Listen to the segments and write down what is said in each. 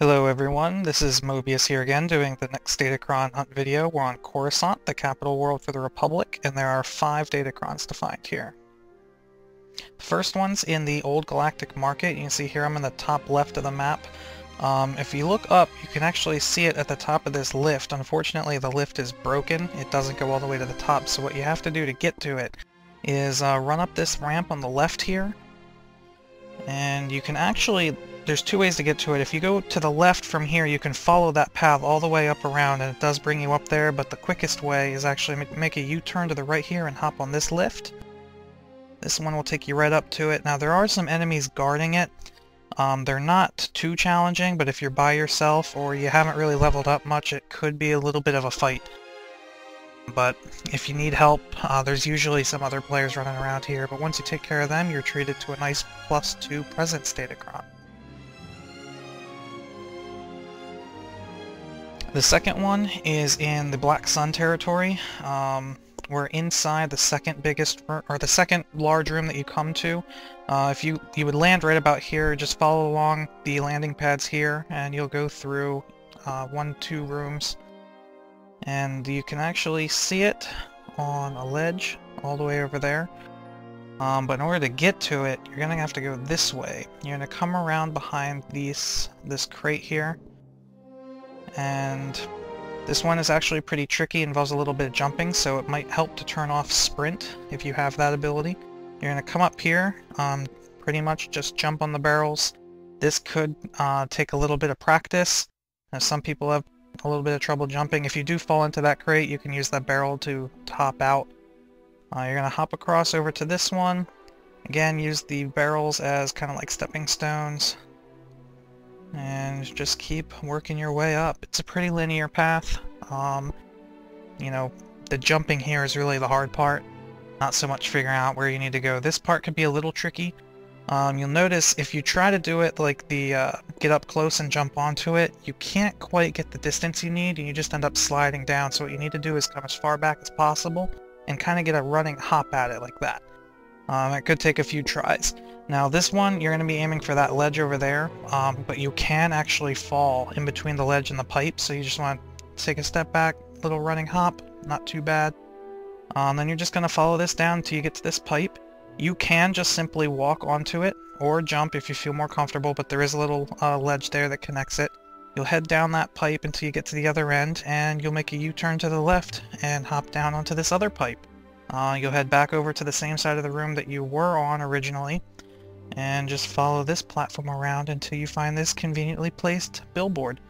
Hello everyone, this is Mobius here again doing the next Datacron hunt video. We're on Coruscant, the capital world for the Republic, and there are 5 Datacrons to find here. The first one's in the Old Galactic Market. You can see here I'm in the top left of the map. If you look up, you can actually see it at the top of this lift. Unfortunately, the lift is broken. It doesn't go all the way to the top, so what you have to do to get to it is run up this ramp on the left here, and you can actually... There's 2 ways to get to it. If you go to the left from here, you can follow that path all the way up around, and it does bring you up there, but the quickest way is actually make a U-turn to the right here and hop on this lift. This one will take you right up to it. Now, there are some enemies guarding it. They're not too challenging, but if you're by yourself or you haven't really leveled up much, it could be a little bit of a fight. But if you need help, there's usually some other players running around here, but once you take care of them, you're treated to a nice +2 presence Datacron. The second one is in the Black Sun territory. We're inside the second biggest, or the second large room that you come to. If you would land right about here, just follow along the landing pads here, and you'll go through 1-2 rooms, and you can actually see it on a ledge all the way over there. But in order to get to it, you're gonna have to go this way. You're gonna come around behind this crate here. And this one is actually pretty tricky, involves a little bit of jumping, so it might help to turn off sprint if you have that ability. You're going to come up here, pretty much just jump on the barrels. This could take a little bit of practice. Now, some people have a little bit of trouble jumping. If you do fall into that crate, you can use that barrel to hop out. You're going to hop across over to this one. Again, use the barrels as kind of like stepping stones. And just keep working your way up. It's a pretty linear path. You know, the jumping here is really the hard part, not so much figuring out where you need to go. This part could be a little tricky. You'll notice if you try to do it like the get up close and jump onto it, you can't quite get the distance you need, and you just end up sliding down. So what you need to do is come as far back as possible and kind of get a running hop at it like that. It could take a few tries. Now this one, you're going to be aiming for that ledge over there, but you can actually fall in between the ledge and the pipe, so you just want to take a step back, little running hop, not too bad. Then you're just going to follow this down until you get to this pipe. You can just simply walk onto it, or jump if you feel more comfortable, but there is a little ledge there that connects it. You'll head down that pipe until you get to the other end, and you'll make a U-turn to the left and hop down onto this other pipe. You'll head back over to the same side of the room that you were on originally, and just follow this platform around until you find this conveniently placed billboard.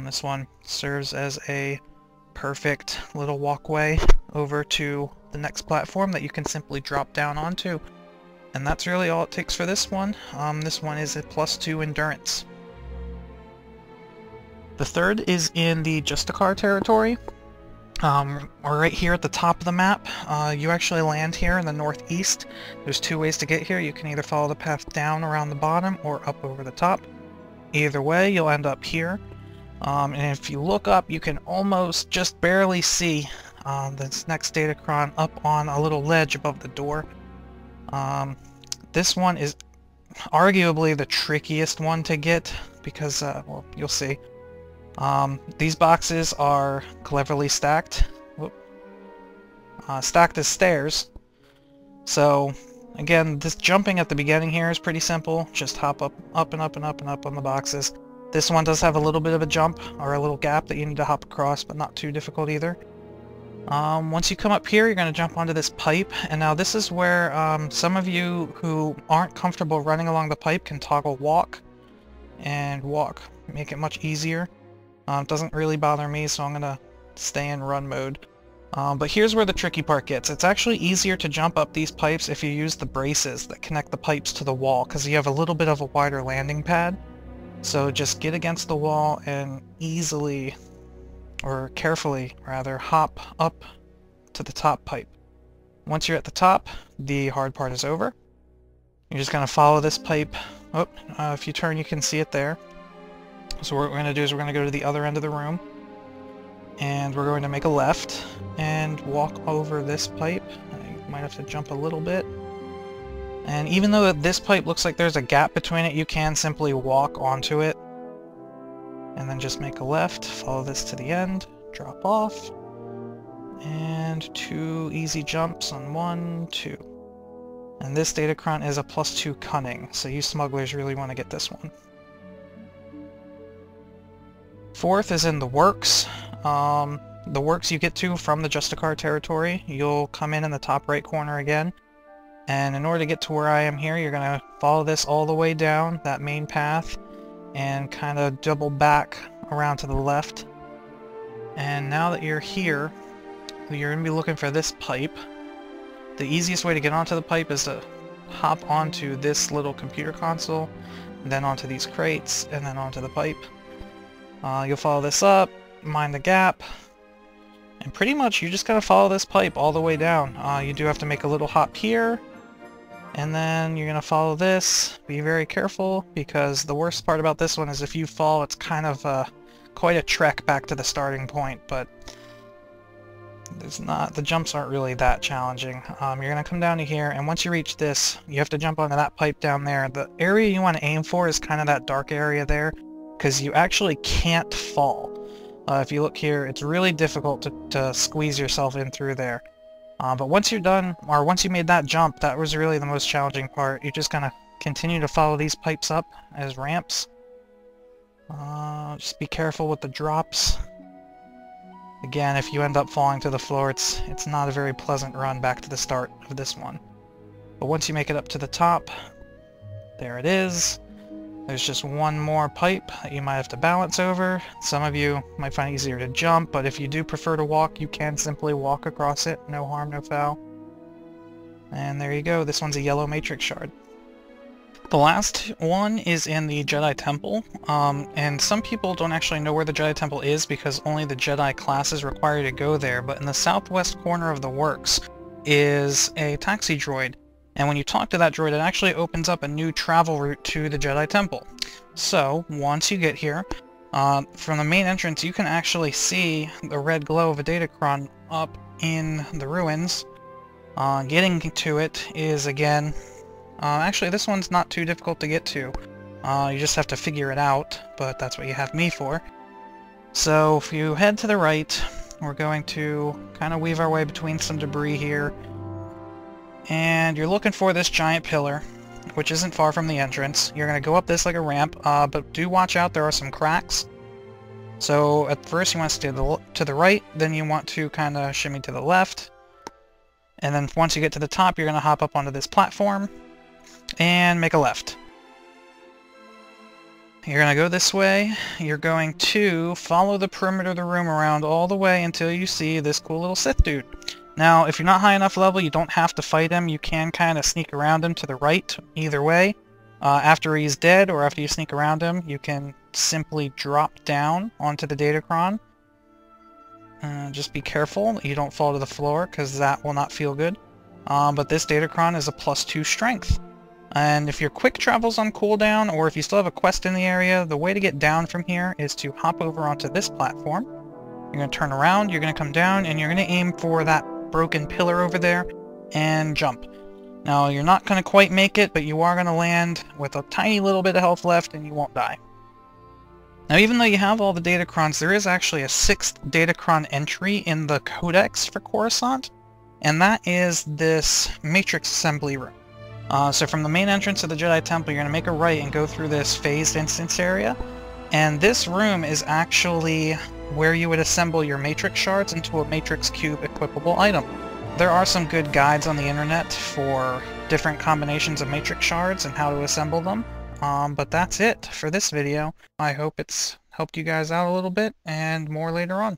This one serves as a perfect little walkway over to the next platform that you can simply drop down onto. And that's really all it takes for this one. This one is a +2 endurance. The third is in the SWTOR territory. We're right here at the top of the map. You actually land here in the northeast. There's 2 ways to get here. You can either follow the path down around the bottom or up over the top. Either way, you'll end up here. And if you look up, you can almost just barely see this next Datacron up on a little ledge above the door. This one is arguably the trickiest one to get because, well, you'll see. These boxes are cleverly stacked. Stacked as stairs. So, again, this jumping at the beginning here is pretty simple. Just hop up and up and up and up on the boxes. This one does have a little bit of a jump, or a little gap that you need to hop across, but not too difficult either. Once you come up here, you're going to jump onto this pipe, and now this is where some of you who aren't comfortable running along the pipe can toggle walk and walk. Make it much easier. It doesn't really bother me, so I'm going to stay in run mode. But here's where the tricky part gets. It's actually easier to jump up these pipes if you use the braces that connect the pipes to the wall, because you have a little bit of a wider landing pad. So just get against the wall and easily, or carefully rather, hop up to the top pipe. Once you're at the top, the hard part is over. You're just going to follow this pipe. If you turn, you can see it there. So what we're going to do is we're going to go to the other end of the room, and we're going to make a left and walk over this pipe. You might have to jump a little bit. And even though this pipe looks like there's a gap between it, you can simply walk onto it. and then just make a left, follow this to the end, drop off, and 2 easy jumps on 1, 2. And this Datacron is a +2 cunning, so you smugglers really want to get this one. 4th is in the works. The works you get to from the SWTOR territory. You'll come in the top right corner again, and in order to get to where I am here, you're going to follow this all the way down that main path and kind of double back around to the left. And now that you're here, you're going to be looking for this pipe. The easiest way to get onto the pipe is to hop onto this little computer console, then onto these crates, and then onto the pipe. You'll follow this up, mind the gap, and pretty much you just gotta follow this pipe all the way down. You do have to make a little hop here, and then you're gonna follow this. Be very careful, because the worst part about this one is if you fall, it's kind of quite a trek back to the starting point, but the jumps aren't really that challenging. You're gonna come down to here, and once you reach this, you have to jump onto that pipe down there. The area you want to aim for is kind of that dark area there, because you actually can't fall. If you look here, it's really difficult to squeeze yourself in through there. But once you're done, or once you made that jump, that was really the most challenging part. You're just gonna continue to follow these pipes up as ramps. Just be careful with the drops. Again, if you end up falling to the floor, it's not a very pleasant run back to the start of this one. But once you make it up to the top, there it is. There's just one more pipe that you might have to balance over. Some of you might find it easier to jump, but if you do prefer to walk, you can simply walk across it. No harm, no foul. And there you go. This one's a yellow matrix shard. The last one is in the Jedi Temple, and some people don't actually know where the Jedi Temple is because only the Jedi class is required to go there, but in the southwest corner of the works is a taxi droid. And when you talk to that droid, it actually opens up a new travel route to the Jedi Temple. So, once you get here, from the main entrance, you can actually see the red glow of a Datacron up in the ruins. Getting to it is, again, actually this one's not too difficult to get to. You just have to figure it out, but that's what you have me for. So, if you head to the right, we're going to kind of weave our way between some debris here. And you're looking for this giant pillar, which isn't far from the entrance. You're going to go up this like a ramp, but do watch out, there are some cracks. So at first you want to stay to the right, then you want to kind of shimmy to the left. And then once you get to the top, you're going to hop up onto this platform and make a left. You're going to go this way. You're going to follow the perimeter of the room around all the way until you see this cool little Sith dude. Now, if you're not high enough level, you don't have to fight him. You can kind of sneak around him to the right, either way. After he's dead, or after you sneak around him, you can simply drop down onto the Datacron. Just be careful that you don't fall to the floor, because that will not feel good. But this Datacron is a +2 strength. And if your quick travel's on cooldown, or if you still have a quest in the area, the way to get down from here is to hop over onto this platform. You're going to turn around, you're going to come down, and you're going to aim for that broken pillar over there and jump. Now you're not going to quite make it, but you are going to land with a tiny little bit of health left and you won't die. Now even though you have all the Datacrons, there is actually a 6th Datacron entry in the Codex for Coruscant, and that is this matrix assembly room. So from the main entrance of the Jedi Temple, you're going to make a right and go through this phased instance area, and this room is actually where you would assemble your matrix shards into a matrix cube equipable item. There are some good guides on the internet for different combinations of matrix shards and how to assemble them, but that's it for this video. I hope it's helped you guys out a little bit, and more later on.